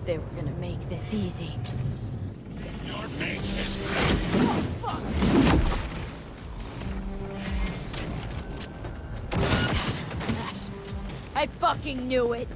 they were gonna make this easy. Your mate is... Oh, fuck! Smash. I fucking knew it!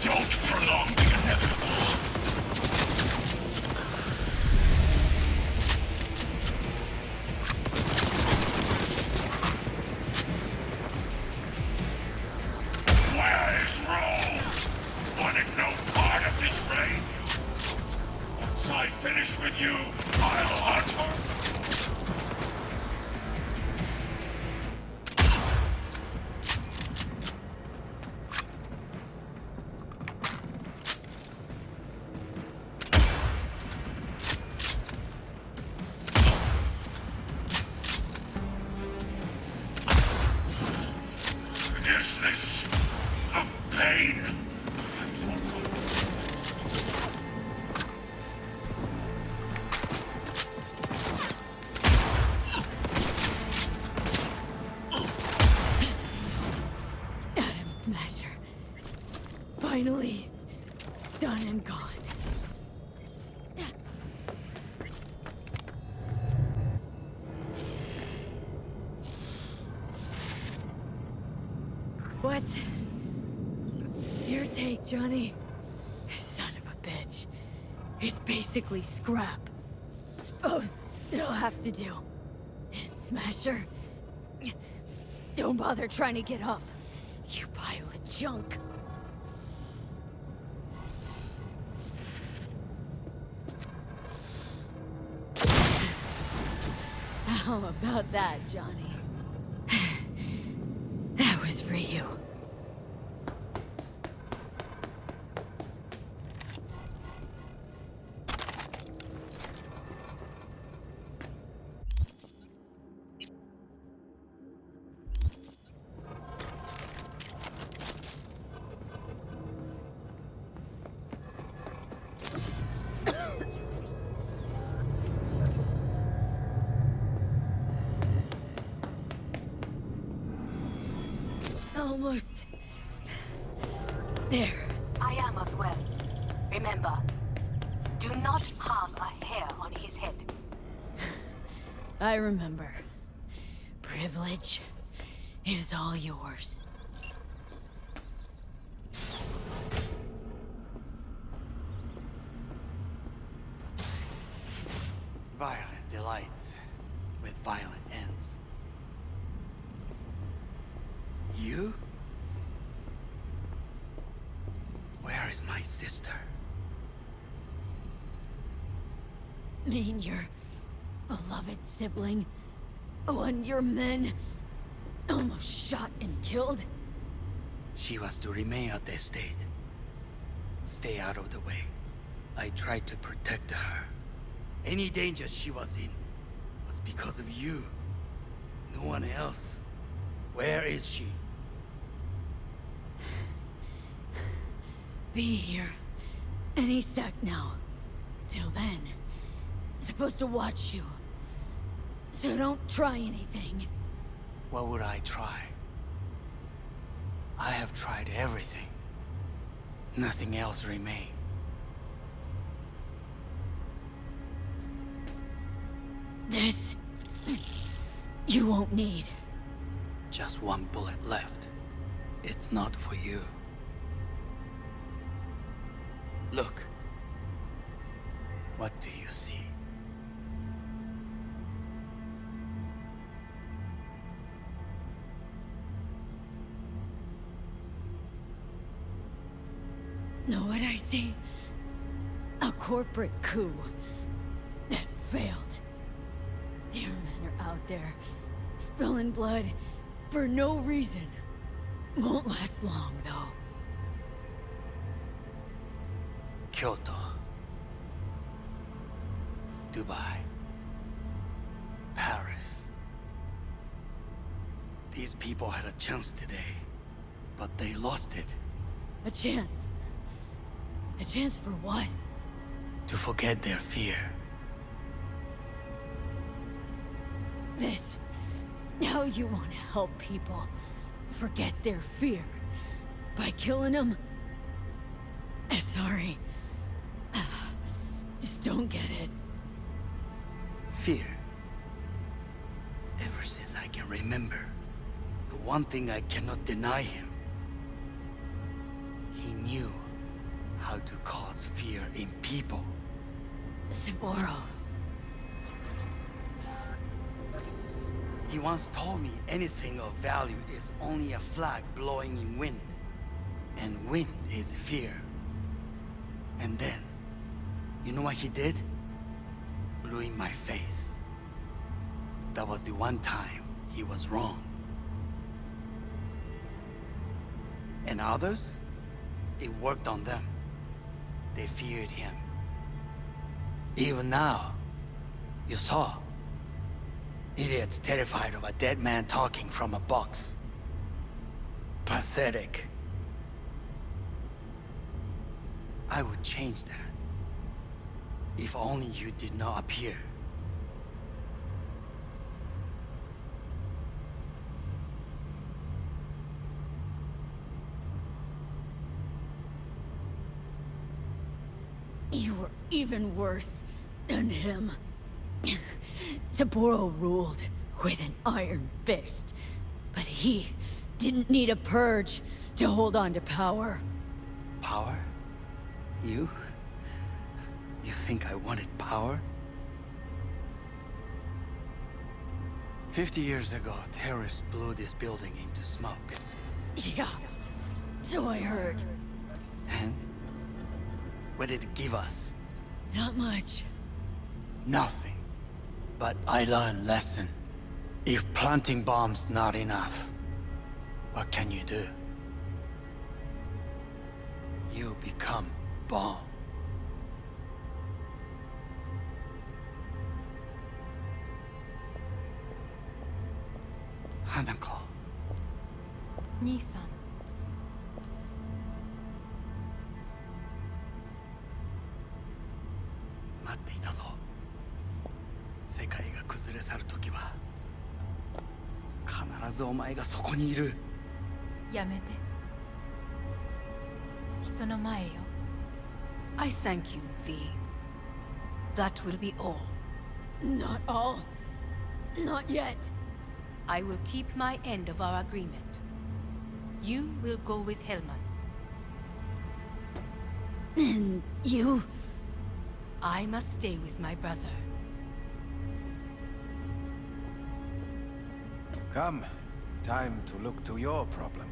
Don't prolong the inevitable. finally done and gone. What's your take, Johnny? Son of a bitch. It's basically scrap. Suppose it'll have to do. And Smasher, don't bother trying to get up. You pile of junk. How about that, Johnny? That was for you. Almost there. I am as well. Remember, do not harm a hair on his head. I remember. Privilege is all yours. Violent delights with violent ends. You? Where is my sister? Mean your beloved sibling? One your men almost shot and killed? She was to remain at the estate. Stay out of the way. I tried to protect her. Any danger she was in was because of you. No one else. Where is she? Be here any sec now. Till then, supposed to watch you. So don't try anything. What would I try? I have tried everything. Nothing else remains. This you won't need. Just one bullet left. It's not for you. Look. What do you see? Know what I see? A corporate coup that failed. Your men are out there, spilling blood for no reason. Won't last long, though. Kyoto. Dubai. Paris. These people had a chance today, but they lost it. A chance. A chance for what? To forget their fear. This. How you want to help people forget their fear. By killing them? Sorry. Just don't get it. Fear. Ever since I can remember, the one thing I cannot deny him. He knew how to cause fear in people. Saburo. He once told me anything of value is only a flag blowing in wind. And wind is fear. And then, you know what he did? Blew in my face. That was the one time he was wrong. And others? It worked on them. They feared him. Even now, you saw. Idiots terrified of a dead man talking from a box. Pathetic. I would change that. If only you did not appear. even worse than him. Saburo ruled with an iron fist, but he didn't need a purge to hold on to power. Power? You? You think I wanted power? 50 years ago, terrorists blew this building into smoke. Yeah, so I heard. And? What did it give us? Not much. Nothing. But I learned lesson. If planting bombs not enough, what can you do? You become bomb. Hanako. 兄さん。待っていたぞ。世界が崩れ去る時は必ずお前がそこにいる。やめて。人の前よ。I thank you, V. That will be all. Not all. Not yet. I will keep my end of our agreement. You will go with Hellman. And you? I must stay with my brother. Come. Time to look to your problem.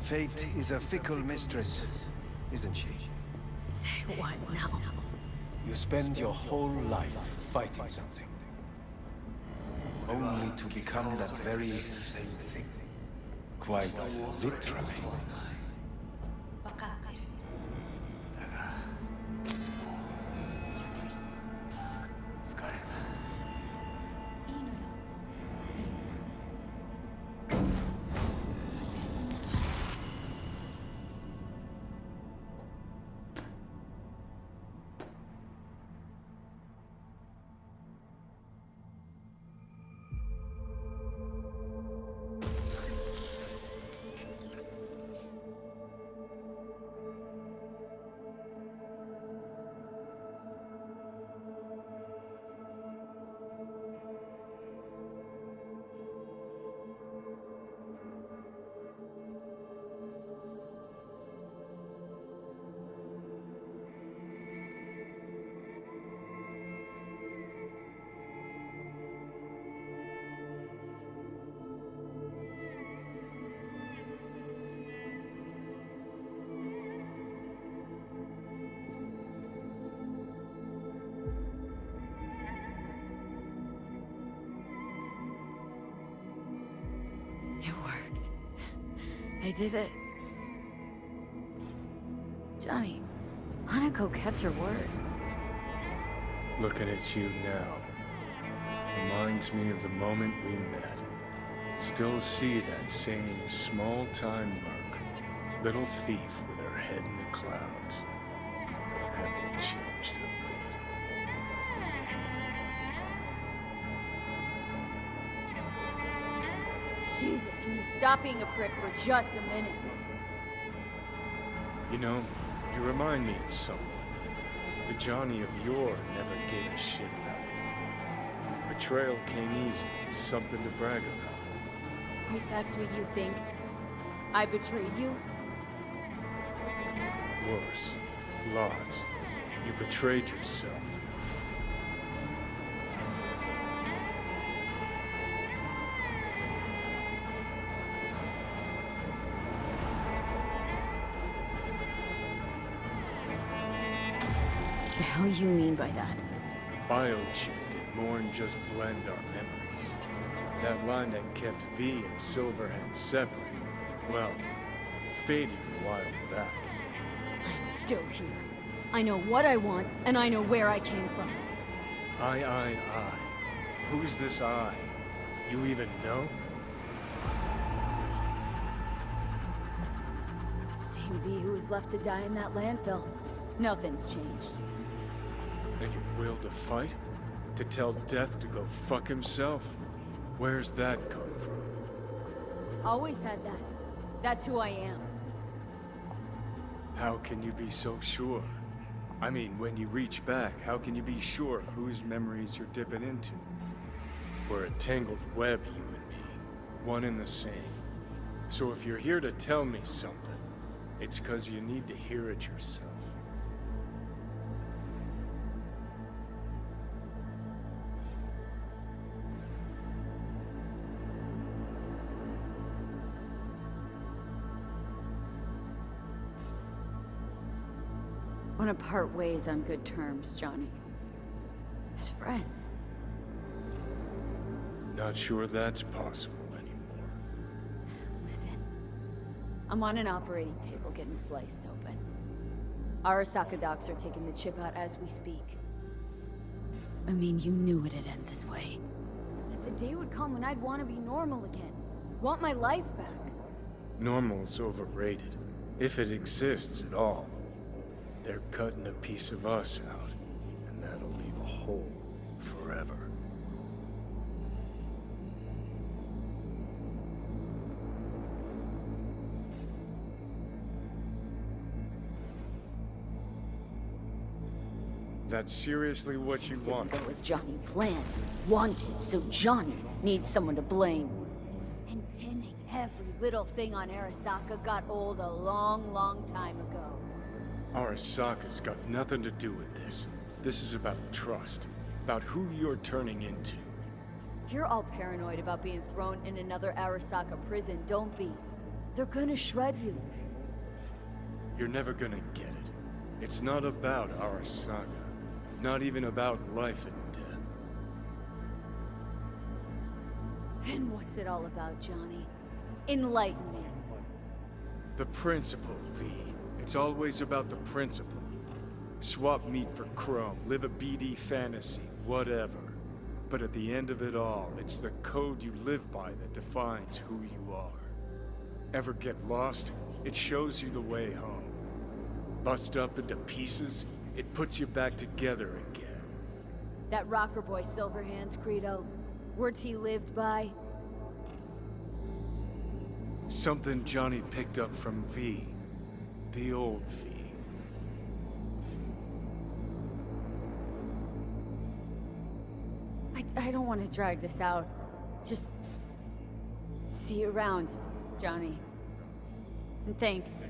Fate is a fickle mistress, isn't she? Say what now? You spend your whole life fighting something, only to become that very same thing. Quite literally. わかってる。疲れた。いいのよ。兄さん。 It worked. I did it. Johnny, Hanako kept her word. Looking at you now reminds me of the moment we met. Still see that same small-time merc, little thief with her head in the clouds. Haven't changed a bit. Jesus, can you stop being a prick for just a minute? You know, you remind me of someone. The Johnny of yore never gave a shit about it. Betrayal came easy, something to brag about. Wait, that's what you think? I betrayed you? Worse. Lots. You betrayed yourself. The hell you mean by that? Biochip did more than just blend our memories. That line that kept V and Silverhand separate, well, faded a while back. I'm still here. I know what I want, and I know where I came from. I. Who's this I? You even know? Same V who was left to die in that landfill. Nothing's changed. And your will to fight? To tell Death to go fuck himself? Where's that come from? Always had that. That's who I am. How can you be so sure? I mean, when you reach back, how can you be sure whose memories you're dipping into? We're a tangled web, you and me. One and the same. So if you're here to tell me something, it's 'cause you need to hear it yourself. Want to part ways on good terms, Johnny. As friends. Not sure that's possible anymore. Listen. I'm on an operating table getting sliced open. Arasaka docs are taking the chip out as we speak. I mean, you knew it'd end this way. That the day would come when I'd want to be normal again. Want my life back. Normal's overrated. If it exists at all. They're cutting a piece of us out, and that'll leave a hole forever. That's seriously what you want? That was Johnny planned. Wanted, so Johnny needs someone to blame. And pinning every little thing on Arasaka got old a long, long time ago. Arasaka's got nothing to do with this. This is about trust. About who you're turning into. If you're all paranoid about being thrown in another Arasaka prison, don't be. They're gonna shred you. You're never gonna get it. It's not about Arasaka. Not even about life and death. Then what's it all about, Johnny? Enlighten me. The principle, V. It's always about the principle. Swap meat for chrome, live a BD fantasy, whatever. But at the end of it all, it's the code you live by that defines who you are. Ever get lost? It shows you the way home. Bust up into pieces, it puts you back together again. That rocker boy Silverhand's credo. Words he lived by. Something Johnny picked up from V. The old V. I don't want to drag this out. Just see you around, Johnny. And thanks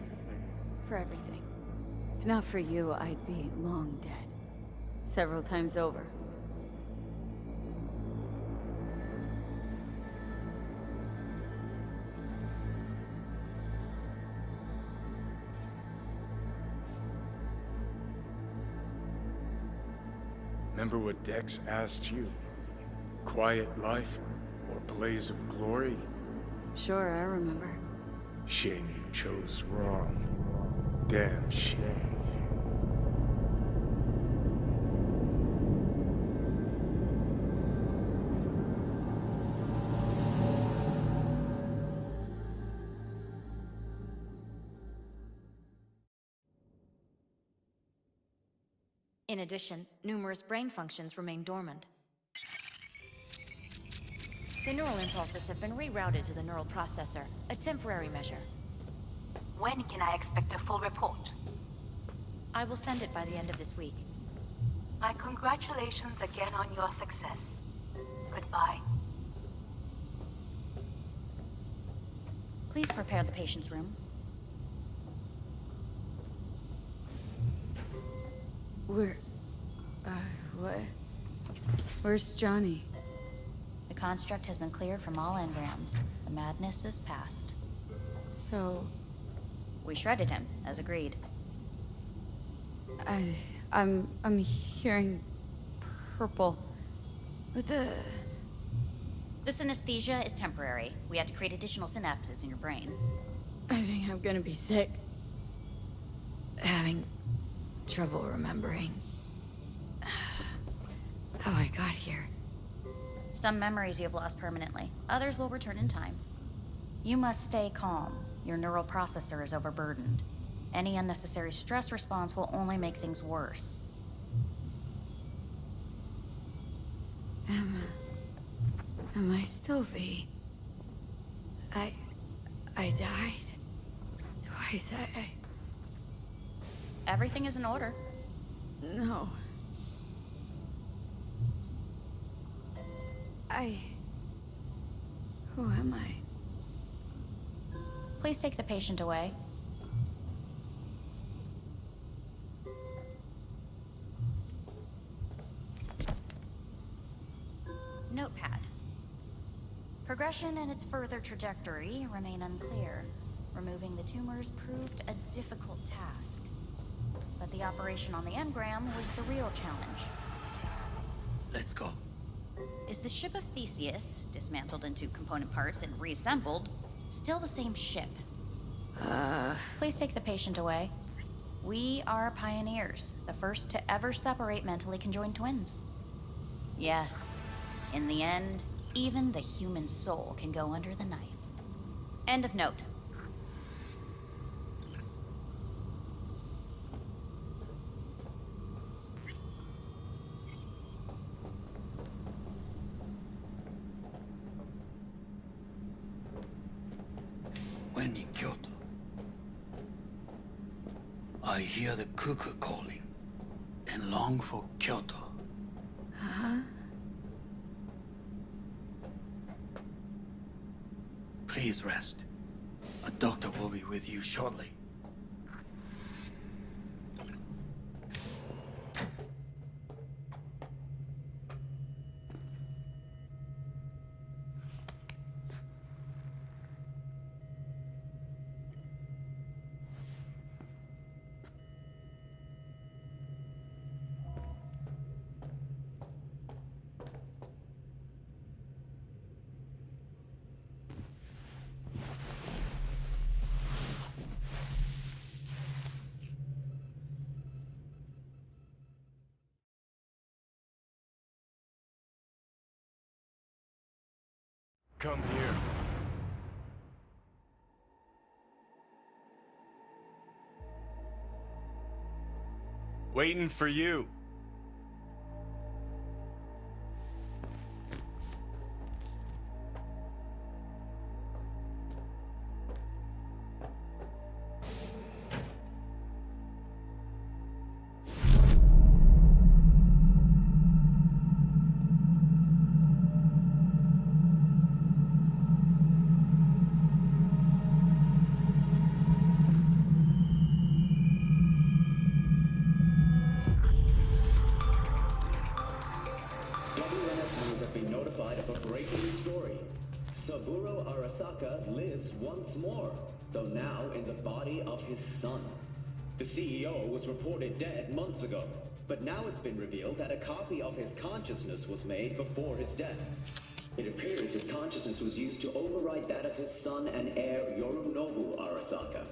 for everything. If not for you, I'd be long dead. Several times over. Remember what Dex asked you? Quiet life or blaze of glory? Sure, I remember. Shame you chose wrong. Damn shame. In addition, numerous brain functions remain dormant. The neural impulses have been rerouted to the neural processor, a temporary measure. When can I expect a full report? I will send it by the end of this week. My congratulations again on your success. Goodbye. Please prepare the patient's room. What? Where's Johnny? The construct has been cleared from all engrams. The madness is past. So, We shredded him, as agreed. I'm hearing purple. What the... This anesthesia is temporary. We had to create additional synapses in your brain. I think I'm gonna be sick. Having trouble remembering how I got here. Some memories you have lost permanently, others will return in time. You must stay calm. Your neural processor is overburdened. Any unnecessary stress response will only make things worse. Am I still V? I died. Twice. Everything is in order. No. Who am I? Please take the patient away. Notepad. Progression and its further trajectory remain unclear. Removing the tumors proved a difficult task. But the operation on the engram was the real challenge. Let's go. Is the ship of Theseus, dismantled into component parts and reassembled, still the same ship? Please take the patient away. We are pioneers, the first to ever separate mentally conjoined twins. Yes, in the end, even the human soul can go under the knife. End of note. When in Kyoto, I hear the cuckoo calling and long for Kyoto. Please rest. A doctor will be with you shortly. Come here. Waiting for you. Arasaka lives once more, though now in the body of his son. The CEO was reported dead months ago, but now it's been revealed that a copy of his consciousness was made before his death. It appears his consciousness was used to override that of his son and heir Yorinobu Arasaka.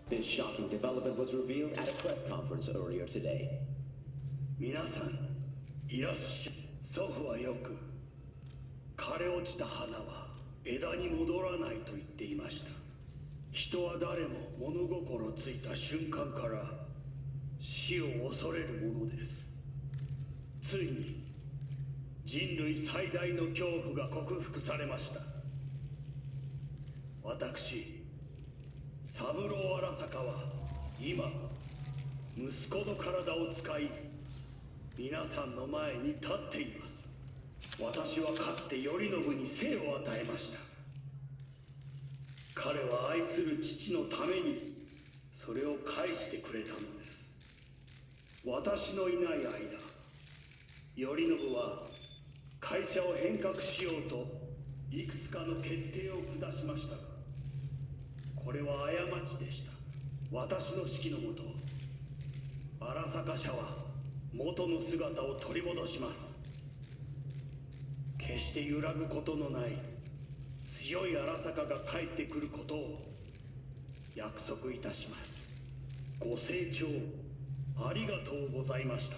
This shocking development was revealed at a press conference earlier today. 皆さん、いらっしゃい。祖父はよく、枯れ落ちた花は枝に戻らないと言っていました。人は誰も物心ついた瞬間から死を恐れるものです。ついに人類最大の恐怖が克服されました。私、三郎荒坂は今、息子の体を使い、皆さんの前に立っています。私はかつて頼信に生を与えました。彼は愛する父のためにそれを返してくれたのです。私のいない間、頼信は会社を変革しようといくつかの決定を下しましたが、これは過ちでした。私の指揮のもと、荒坂社は元の姿を取り戻します。決して揺らぐことのない強い荒坂が帰ってくることを約束いたします。ご清聴ありがとうございました。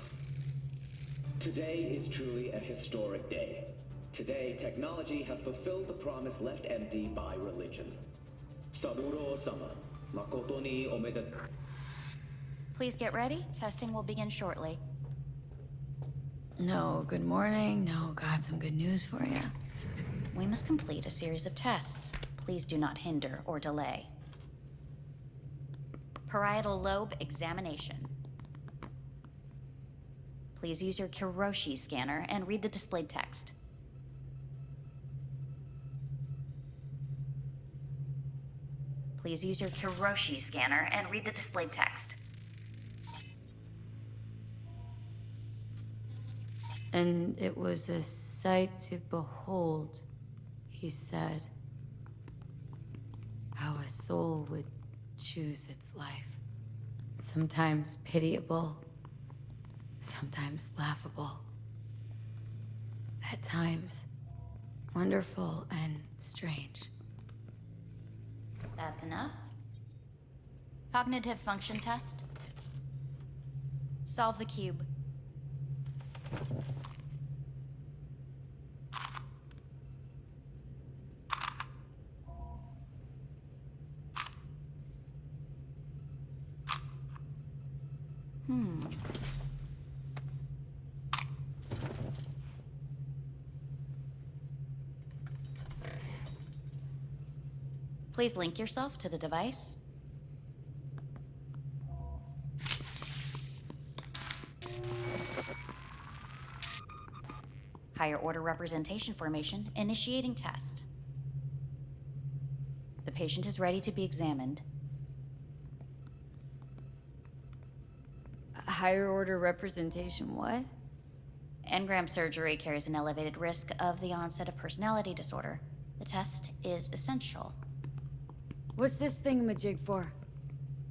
Today is truly a historic day. Today, technology has fulfilled the promise left empty by religion. Saburo-sama, makoto ni omedetou. Please get ready. Testing will begin shortly. No, good morning. No, got some good news for you. We must complete a series of tests. Please do not hinder or delay. Parietal lobe examination. Please use your Kiroshi scanner and read the displayed text. Please use your Kiroshi scanner and read the displayed text. And it was a sight to behold, he said, how a soul would choose its life. Sometimes pitiable, sometimes laughable. At times, wonderful and strange. That's enough. Cognitive function test. Solve the cube. Please link yourself to the device. Higher order representation formation, initiating test. The patient is ready to be examined. Higher order representation, what? Engram surgery carries an elevated risk of the onset of personality disorder. The test is essential. What's this thingamajig for?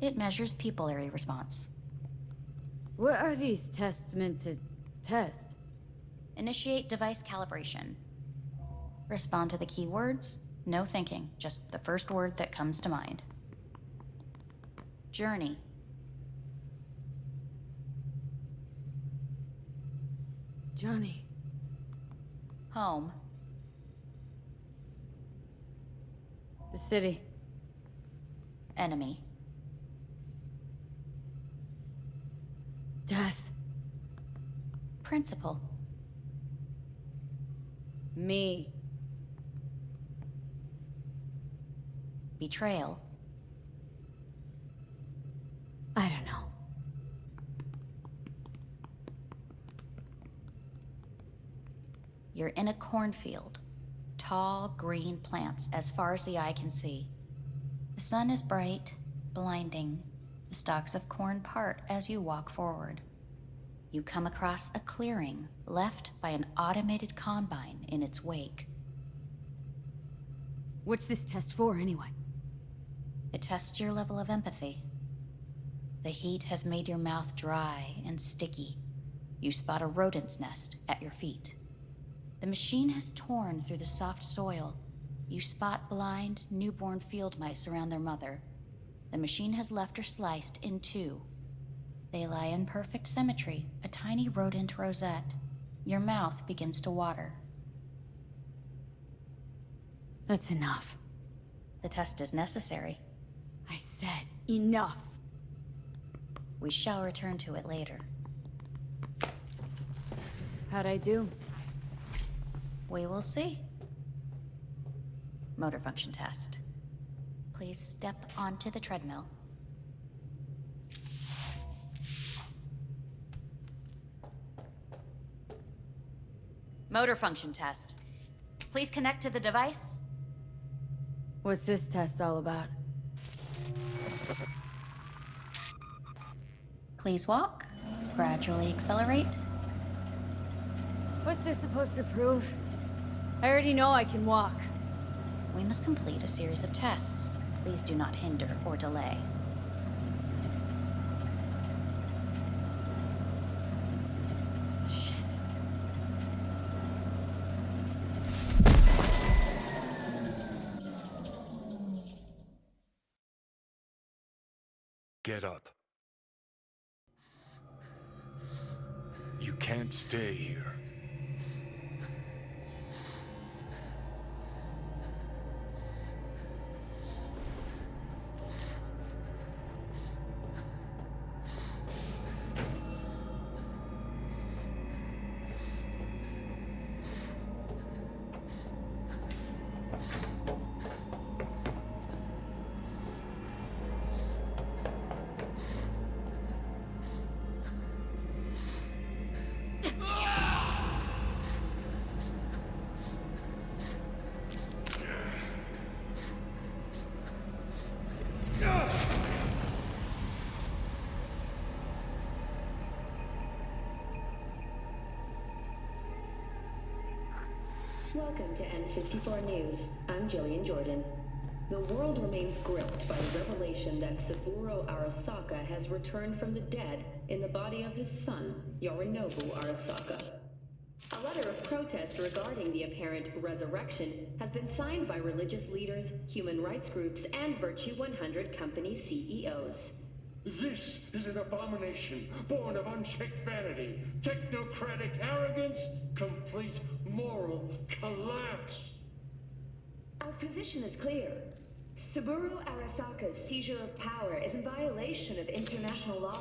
It measures pupillary response. What are these tests meant to test? Initiate device calibration. Respond to the keywords. No thinking, just the first word that comes to mind. Journey. Johnny. Home. The city. Enemy. Death. Principal. Me. Betrayal. I don't know. You're in a cornfield. Tall, green plants as far as the eye can see. The sun is bright, blinding. The stalks of corn part as you walk forward. You come across a clearing left by an automated combine in its wake. What's this test for, anyway? It tests your level of empathy. The heat has made your mouth dry and sticky. You spot a rodent's nest at your feet. The machine has torn through the soft soil. You spot blind, newborn field mice around their mother. The machine has left her sliced in two. They lie in perfect symmetry, a tiny rodent rosette. Your mouth begins to water. That's enough. The test is necessary. I said enough. We shall return to it later. How'd I do? We will see. Motor function test. Please step onto the treadmill. Motor function test. Please connect to the device. What's this test all about? Please walk. Gradually accelerate. What's this supposed to prove? I already know I can walk. We must complete a series of tests. Please do not hinder or delay. Shit. Get up. You can't stay here. Welcome to N54 News. I'm Jillian Jordan. The world remains gripped by the revelation that Saburo Arasaka has returned from the dead in the body of his son, Yorinobu Arasaka. A letter of protest regarding the apparent resurrection has been signed by religious leaders, human rights groups, and Virtue 100 company CEOs. This is an abomination born of unchecked vanity, technocratic arrogance, complete moral collapse. Our position is clear. Saburo Arasaka's seizure of power is in violation of international law.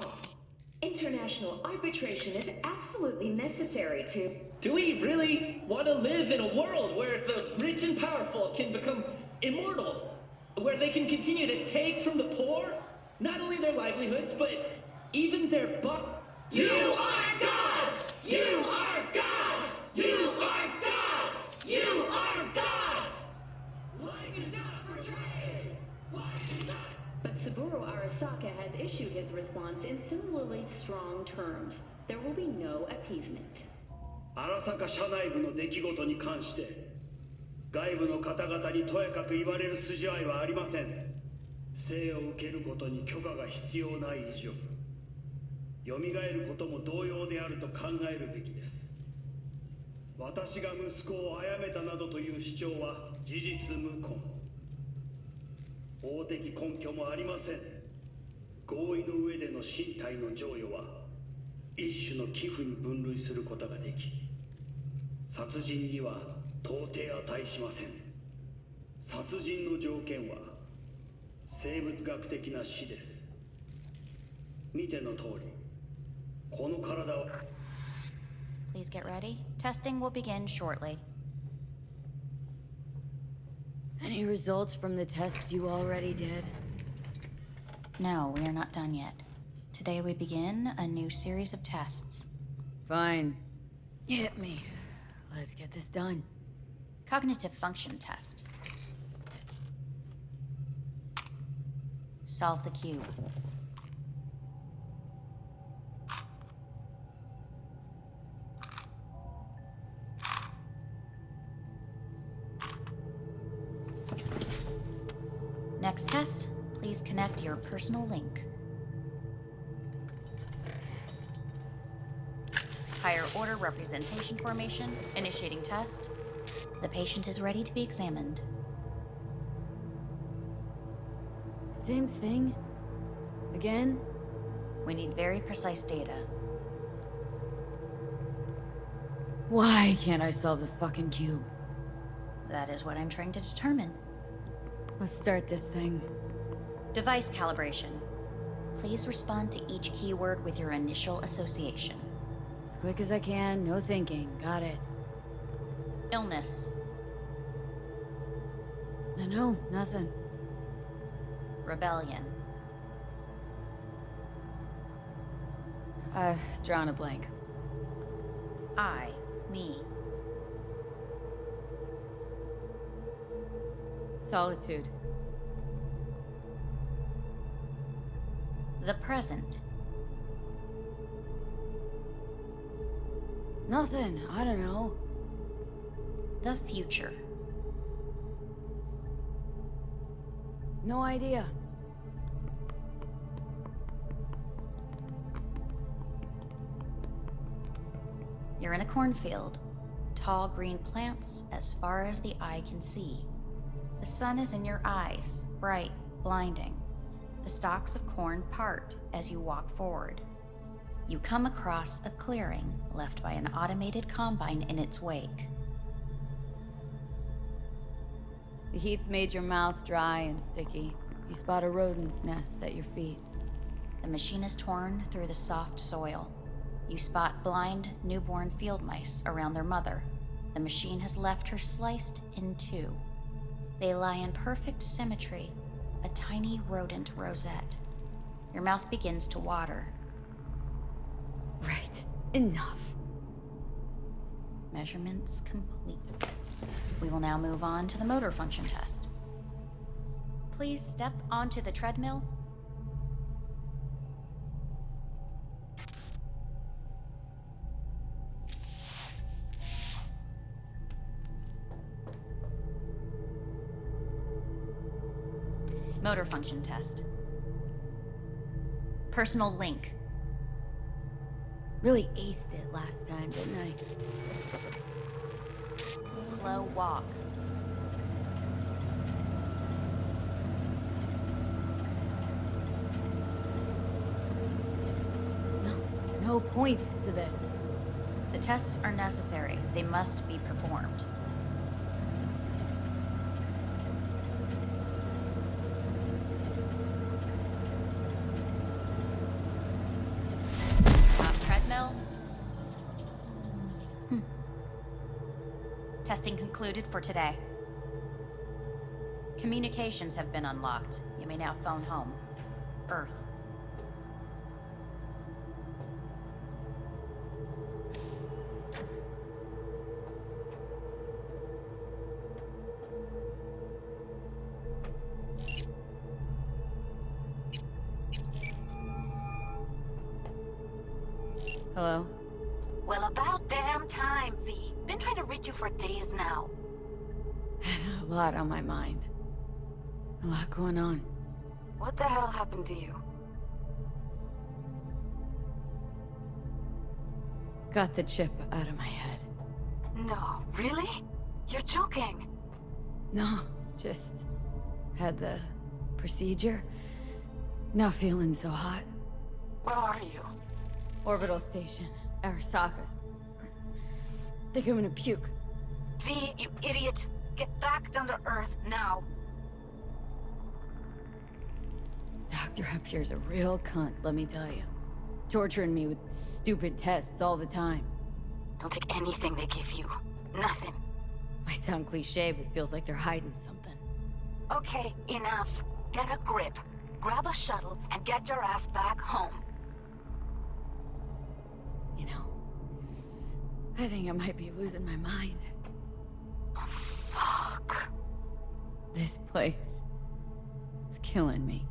International arbitration is absolutely necessary to... Do we really want to live in a world where the rich and powerful can become immortal? Where they can continue to take from the poor? Not only their livelihoods, but even their You are gods! You are gods! You are gods! You are gods! Life is not for trade! Life is not... But Saburo Arasaka has issued his response in similarly strong terms. There will be no appeasement. 荒坂社内部の出来事に関して外部の方々にとやかく言われる筋合いはありません。生を受けることに許可が必要ない以上、蘇ることも同様であると考えるべきです。私が息子を殺めたなどという主張は事実無根。法的根拠もありません。合意の上での身体の贈与は一種の寄付に分類することができ、殺人には到底値しません。殺人の条件は生物学的な死です。見ての通り、この体を Please get ready. Testing will begin shortly. Any results from the tests you already did? No, we are not done yet. Today we begin a new series of tests. Fine. Hit me. Let's get this done. Cognitive function test. Solve the cube. Next test, please connect your personal link. Higher order representation formation, initiating test. The patient is ready to be examined. Same thing? Again? We need very precise data. Why can't I solve the fucking cube? That is what I'm trying to determine. Let's start this thing. Device calibration. Please respond to each keyword with your initial association. As quick as I can, no thinking. Got it. Illness. No, nothing. Rebellion. I've drawn a blank. I, me. Solitude. The present. Nothing. I don't know. The future. No idea. You're in a cornfield. Tall green plants as far as the eye can see. The sun is in your eyes, bright, blinding. The stalks of corn part as you walk forward. You come across a clearing left by an automated combine in its wake. The heat's made your mouth dry and sticky. You spot a rodent's nest at your feet. The machine is torn through the soft soil. You spot blind, newborn field mice around their mother. The machine has left her sliced in two. They lie in perfect symmetry, a tiny rodent rosette. Your mouth begins to water. Right. Enough. Measurements complete. We will now move on to the motor function test. Please step onto the treadmill. Motor function test. Personal link. Really aced it last time, didn't I? Slow walk. No point to this. The tests are necessary. They must be performed. Treadmill. Testing concluded for today. Communications have been unlocked. You may now phone home. Earth. Hello? Well, about damn time, V. Been trying to reach you for days now. Had a lot on my mind. A lot going on. What the hell happened to you? Got the chip out of my head. No, really? You're joking. No, just had the procedure. Not feeling so hot. Where are you? Orbital station. Arasaka's. Think I'm gonna puke. V, you idiot. Get back down to Earth now. Doctor up here's a real cunt, let me tell you. Torturing me with stupid tests all the time. Don't take anything they give you. Nothing. Might sound cliche, but feels like they're hiding something. Okay, enough. Get a grip. Grab a shuttle and get your ass back home. You know, I think I might be losing my mind. Oh, fuck. This place. It's killing me.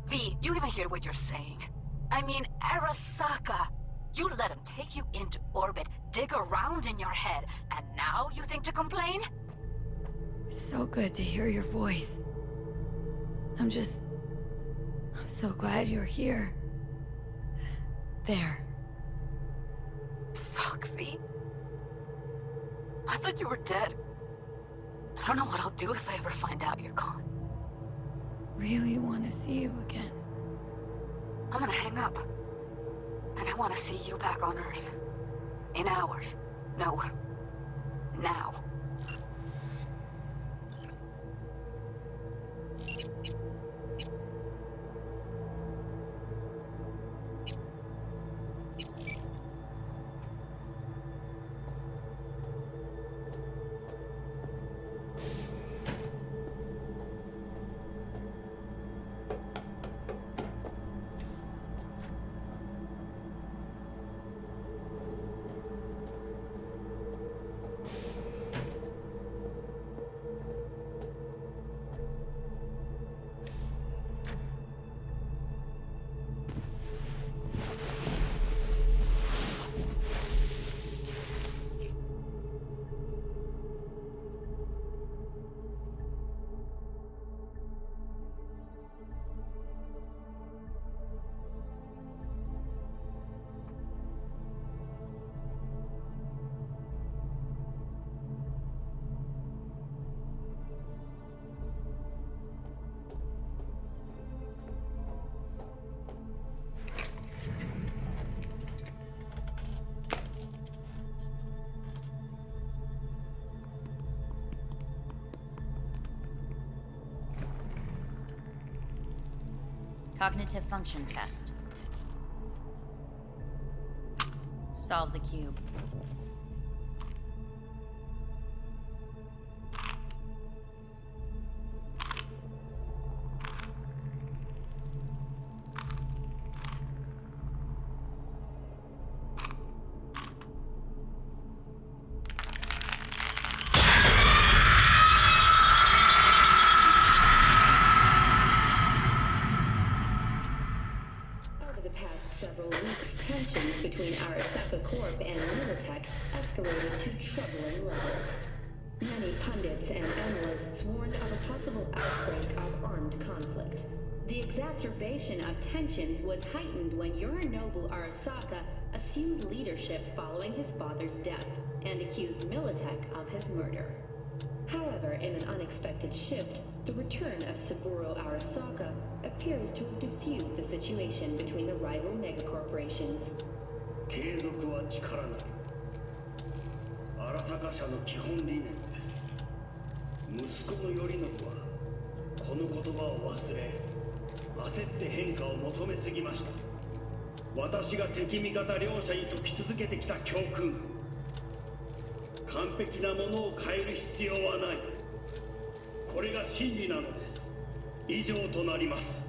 V, you even hear what you're saying? I mean, Arasaka. You let him take you into orbit, dig around in your head, and now you think to complain? It's so good to hear your voice. I'm so glad you're here. There. Fuck, V. I thought you were dead. I don't know what I'll do if I ever find out you're gone. Really want to see you again. I'm gonna hang up. And I want to see you back on Earth. In hours. No. Now. Cognitive function test. Solve the cube. Several weeks, tensions between Arasaka Corp and Militech escalated to troubling levels. Many pundits and analysts warned of a possible outbreak of armed conflict. The exacerbation of tensions was heightened when Yorinobu Arasaka assumed leadership following his father's death and accused Militech of his murder. However, in an unexpected shift, the return of Saburo Arasaka appears to have diffused the situation between the rival megacorporations. 継続は力なり。荒坂社の基本理念です。息子の頼信はこの言葉を忘れ、焦って変化を求めすぎました。私が敵味方両者に説き続けてきた教訓。完璧なものを変える必要はない。これが真理なのです。以上となります。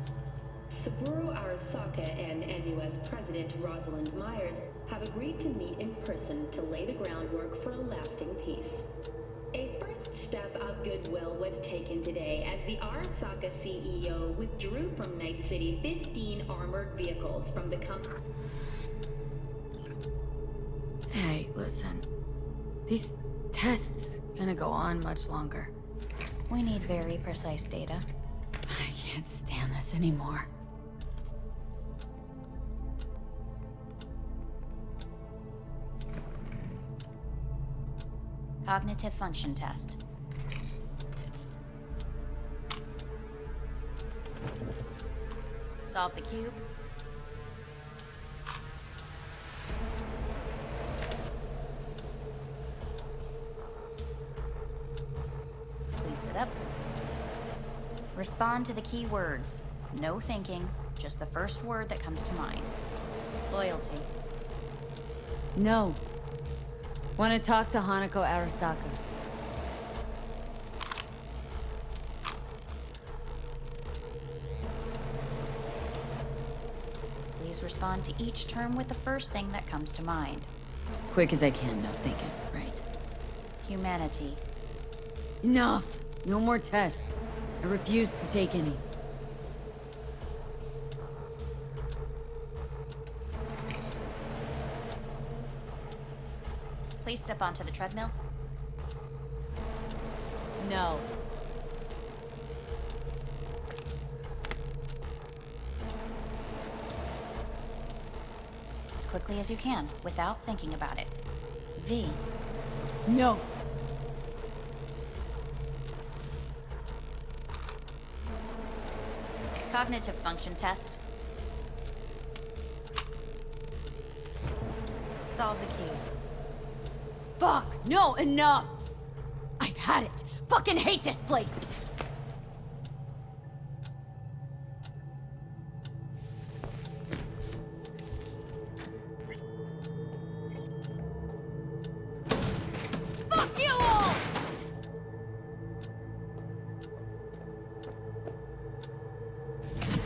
Saburo Arasaka and NUS President Rosalind Myers have agreed to meet in person to lay the groundwork for a lasting peace. A first step of goodwill was taken today as the Arasaka CEO withdrew from Night City 15 armored vehicles from the company. Hey, listen. These tests gonna go on much longer. We need very precise data. I can't stand this anymore. Cognitive function test. Solve the cube. Please sit up. Respond to the key words. No thinking, just the first word that comes to mind. Loyalty. No. Want to talk to Hanako Arasaka. Please respond to each term with the first thing that comes to mind. Quick as I can, no thinking, right? Humanity. Enough! No more tests. I refuse to take any. Please step onto the treadmill. No. As quickly as you can, without thinking about it. V. No. Cognitive function test. Solve the cube. Fuck! No, enough! I've had it! Fucking hate this place! Fuck you all!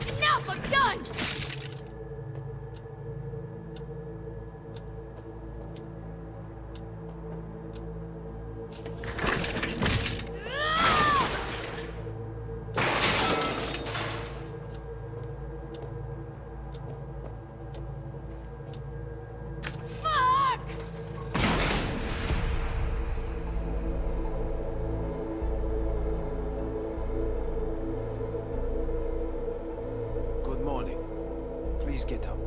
Enough! I'm done! Good morning. Please get up.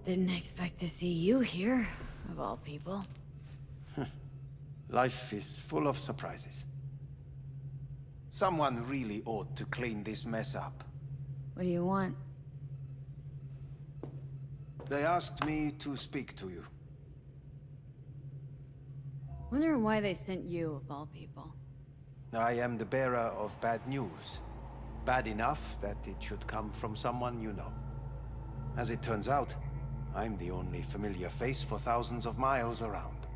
Didn't expect to see you here, of all people. Life is full of surprises. Someone really ought to clean this mess up. What do you want? They asked me to speak to you. Wonder why they sent you, of all people. I am the bearer of bad news. Bad enough that it should come from someone you know. As it turns out, I'm the only familiar face for thousands of miles around.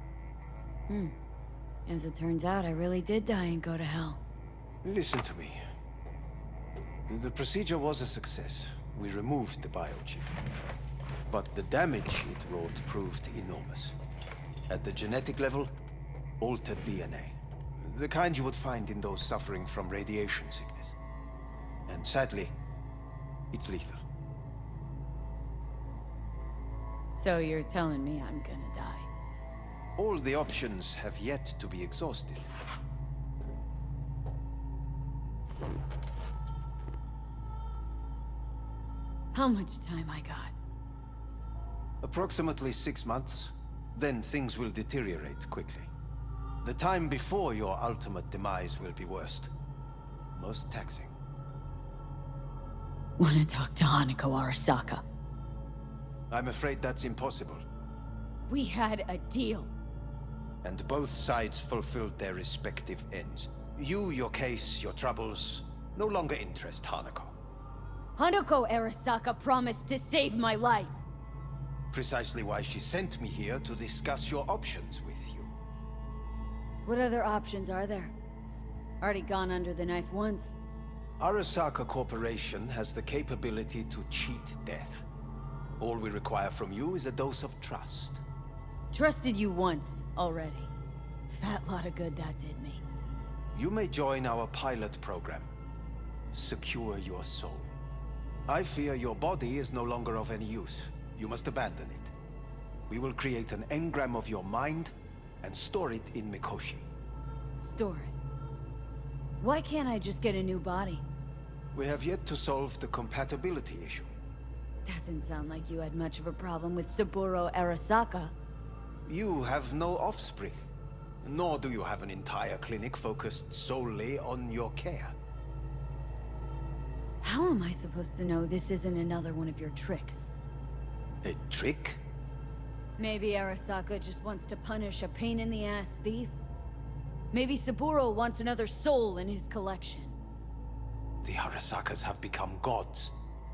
As it turns out, I really did die and go to hell. Listen to me. The procedure was a success. We removed the biochip. But the damage it wrought proved enormous. At the genetic level, altered DNA. The kind you would find in those suffering from radiation sickness. And sadly, it's lethal. So you're telling me I'm gonna die? All the options have yet to be exhausted. How much time I got? Approximately 6 months. Then things will deteriorate quickly. The time before your ultimate demise will be worst. Most taxing. Wanna talk to Hanako Arasaka? I'm afraid that's impossible. We had a deal. And both sides fulfilled their respective ends. You, your case, your troubles, no longer interest Hanako. Hanako Arasaka promised to save my life. Precisely why she sent me here to discuss your options with you. What other options are there? Already gone under the knife once. Arasaka Corporation has the capability to cheat death. All we require from you is a dose of trust. Trusted you once, already. Fat lot of good that did me. You may join our pilot program. Secure your soul. I fear your body is no longer of any use. You must abandon it. We will create an engram of your mind and store it in Mikoshi. Store it? Why can't I just get a new body? We have yet to solve the compatibility issue. Doesn't sound like you had much of a problem with Saburo Arasaka. You have no offspring, nor do you have an entire clinic focused solely on your care. How am I supposed to know this isn't another one of your tricks? A trick? Maybe Arasaka just wants to punish a pain-in-the-ass thief? Maybe Saburo wants another soul in his collection. The Arasakas have become gods.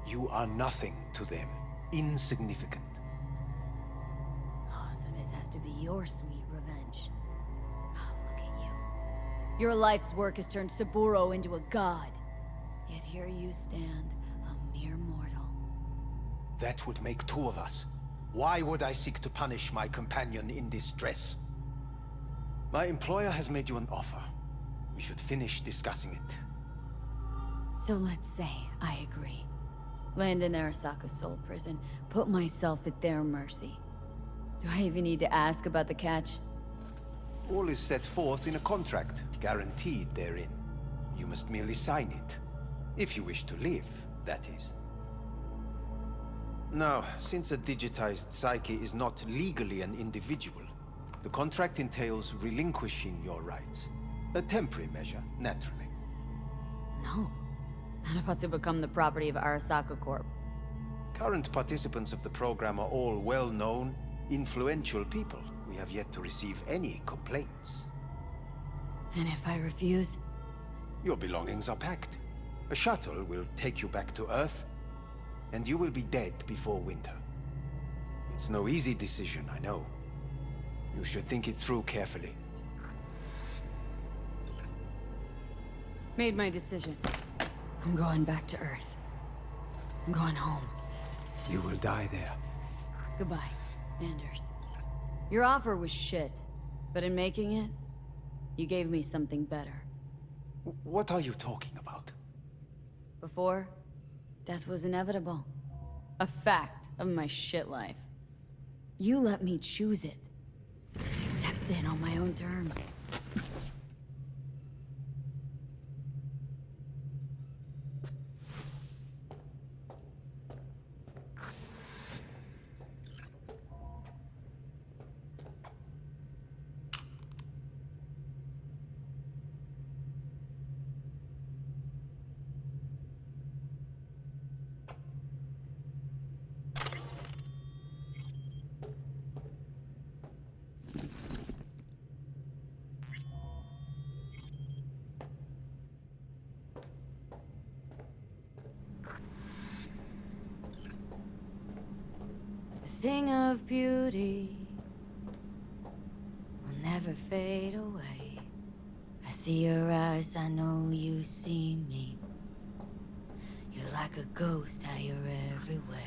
You are nothing to them. Insignificant. Oh, so this has to be your sweet revenge. Oh, look at you. Your life's work has turned Saburo into a god. Yet here you stand, a mere mortal. That would make two of us. Why would I seek to punish my companion in distress? My employer has made you an offer. We should finish discussing it. So let's say I agree. Land in Arasaka's soul prison, put myself at their mercy. Do I even need to ask about the catch? All is set forth in a contract, guaranteed therein. You must merely sign it. If you wish to live, that is. Now, since a digitized psyche is not legally an individual, the contract entails relinquishing your rights. A temporary measure, naturally. No. Not about to become the property of Arasaka Corp. Current participants of the program are all well-known, influential people. We have yet to receive any complaints. And if I refuse? Your belongings are packed. A shuttle will take you back to Earth, and you will be dead before winter. It's no easy decision, I know. You should think it through carefully. Made my decision. I'm going back to Earth. I'm going home. You will die there. Goodbye, Anders. Your offer was shit, but in making it, you gave me something better. What are you talking about? Before, death was inevitable. A fact of my shit life. You let me choose it. Accept it on my own terms. Thing of beauty will never fade away. I see your eyes, I know you see me. You're like a ghost, how you're everywhere.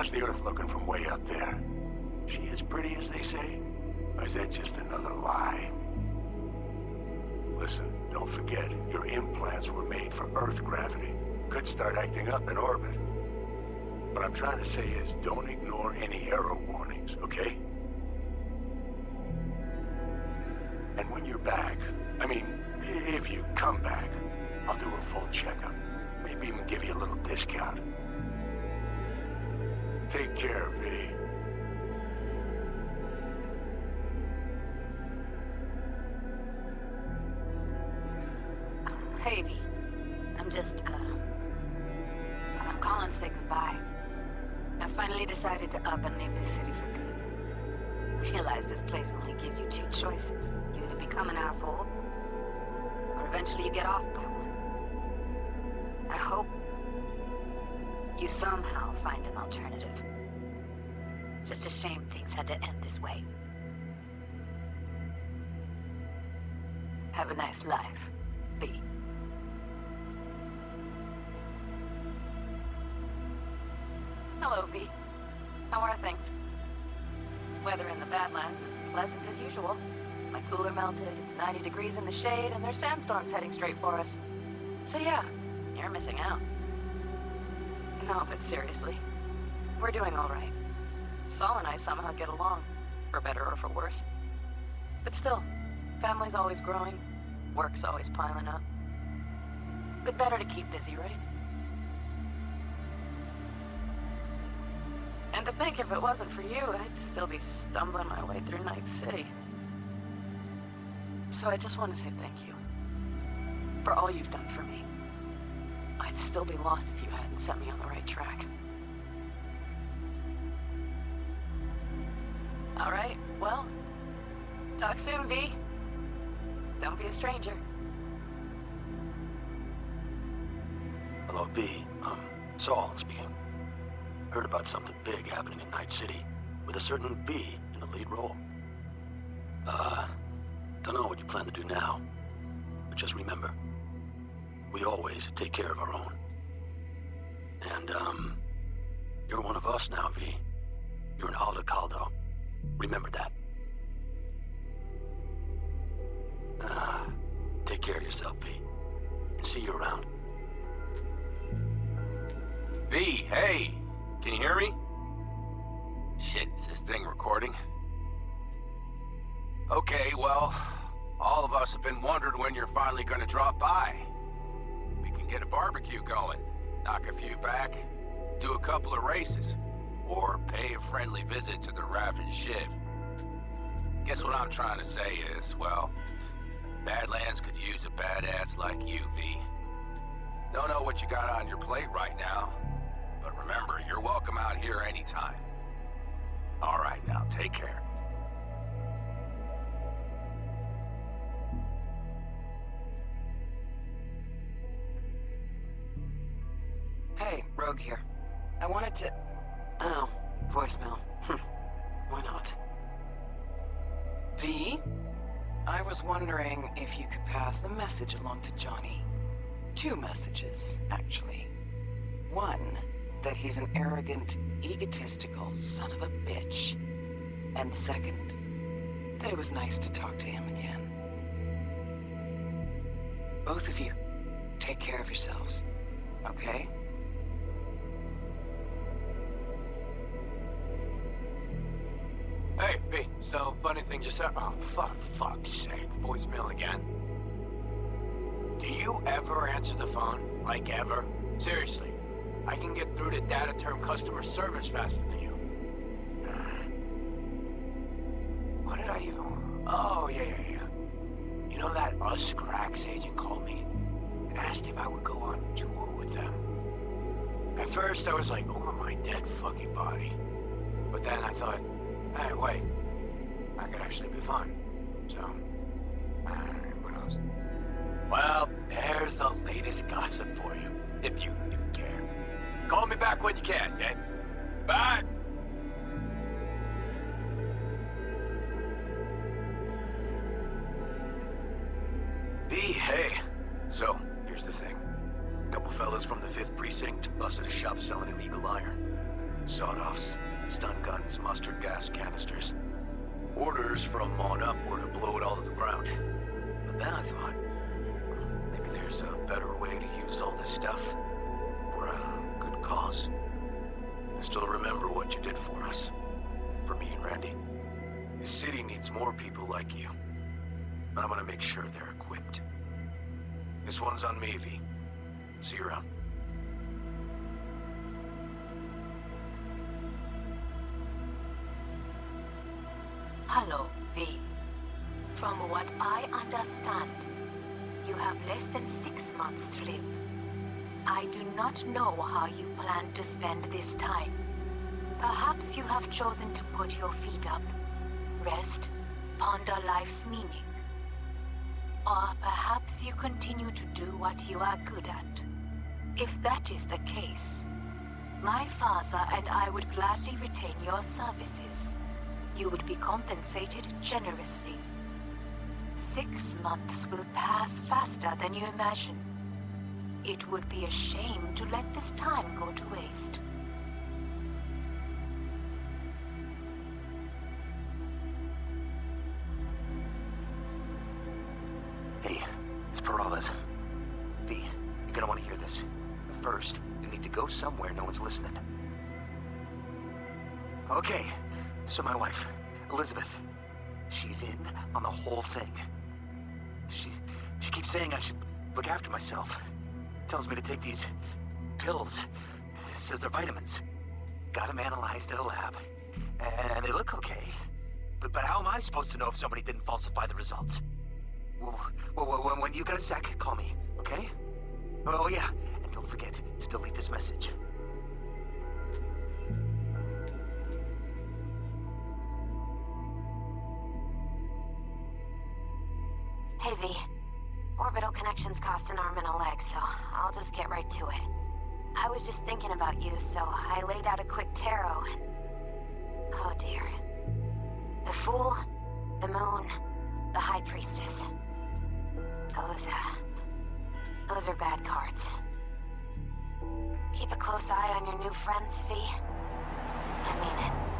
How's the Earth looking from way up there? She as pretty as they say? Or is that just another lie? Listen, don't forget, your implants were made for Earth gravity. Could start acting up in orbit. What I'm trying to say is, don't ignore any error warnings, okay? And when you're back, I mean, if you come back, I'll do a full checkup. Maybe even give you a little discount. Take care, V. Hey, V. I'm calling to say goodbye. I finally decided to up and leave this city for good. Realize this place only gives you two choices. You either become an asshole, or eventually you get off by one. I hope you somehow find an alternative. Just a shame things had to end this way. Have a nice life, V. Hello, V. How are things? Weather in the Badlands is pleasant as usual. My cooler melted, it's 90 degrees in the shade, and there's sandstorms heading straight for us. So yeah, you're missing out. No, but seriously, we're doing all right. Saul and I somehow get along, for better or for worse. But still, family's always growing, work's always piling up. But better to keep busy, right? And to think if it wasn't for you, I'd still be stumbling my way through Night City. So I just want to say thank you. For all you've done for me. I'd still be lost if you hadn't set me on the right track. Alright, well, talk soon, V. Don't be a stranger. Hello, V. Saul speaking. Heard about something big happening in Night City, with a certain V in the lead role. Don't know what you plan to do now, but just remember, we always take care of our own. And, you're one of us now, V. You're an Aldo Caldo. Remember that. Take care of yourself, V. And see you around. V, hey! Can you hear me? Shit, is this thing recording? Okay, well, all of us have been wondering when you're finally gonna drop by. We can get a barbecue going, knock a few back, do a couple of races, or pay a friendly visit to the Raff and Shiv. Guess what I'm trying to say is, well, Badlands could use a badass like you, V. Don't know what you got on your plate right now, but remember, you're welcome out here anytime. All right, now, take care. Hey, Rogue here. I wanted to... Oh, voicemail. Why not? V? I was wondering if you could pass the message along to Johnny. 2 messages, actually. One, that he's an arrogant, egotistical son of a bitch. And second, that it was nice to talk to him again. Both of you, take care of yourselves, okay? Hey, V, so funny thing just happened. Oh, fuck's sake, voicemail again. Do you ever answer the phone? Like, ever? Seriously, I can get through to data term customer service faster than you. What did I even... Oh, yeah. You know that Us Cracks agent called me and asked if I would go on tour with them? At first, I was like, oh, my dead fucking body. But then I thought, hey, wait, I could actually be fun. So, who knows? Well, there's the latest gossip for you, if you care. Call me back when you can, okay? Bye! V, hey. So, here's the thing. A couple fellas from the 5th Precinct busted a shop selling illegal iron. Sawed-offs, stun guns, mustard gas canisters. Orders from on up were to blow it all to the ground. But then I thought, maybe there's a better way to use all this stuff for a good cause. I still remember what you did for us. For me and Randy. This city needs more people like you. And I'm gonna make sure they're equipped. This one's on me, V. See you around. Hello, V. From what I understand, you have less than 6 months to live. I do not know how you plan to spend this time. Perhaps you have chosen to put your feet up, rest, ponder life's meaning. Or perhaps you continue to do what you are good at. If that is the case, my father and I would gladly retain your services. You would be compensated generously. 6 months will pass faster than you imagine. It would be a shame to let this time go to waste. Hey, it's Peralez. V, you're gonna want to hear this. But first, you need to go somewhere no one's listening. Okay, so my wife, Elizabeth, she's in on the whole thing. She keeps saying I should look after myself. Tells me to take these pills. Says they're vitamins. Got them analyzed at a lab. And they look okay. But how am I supposed to know if somebody didn't falsify the results? Well, when you got a sec, call me, okay? Oh yeah, and don't forget to delete this message. Hey, V. Orbital connections cost an arm and a leg, so I'll just get right to it. I was just thinking about you, so I laid out a quick tarot and... oh dear. The Fool, the Moon, the High Priestess. Those are bad cards. Keep a close eye on your new friends, V. I mean it.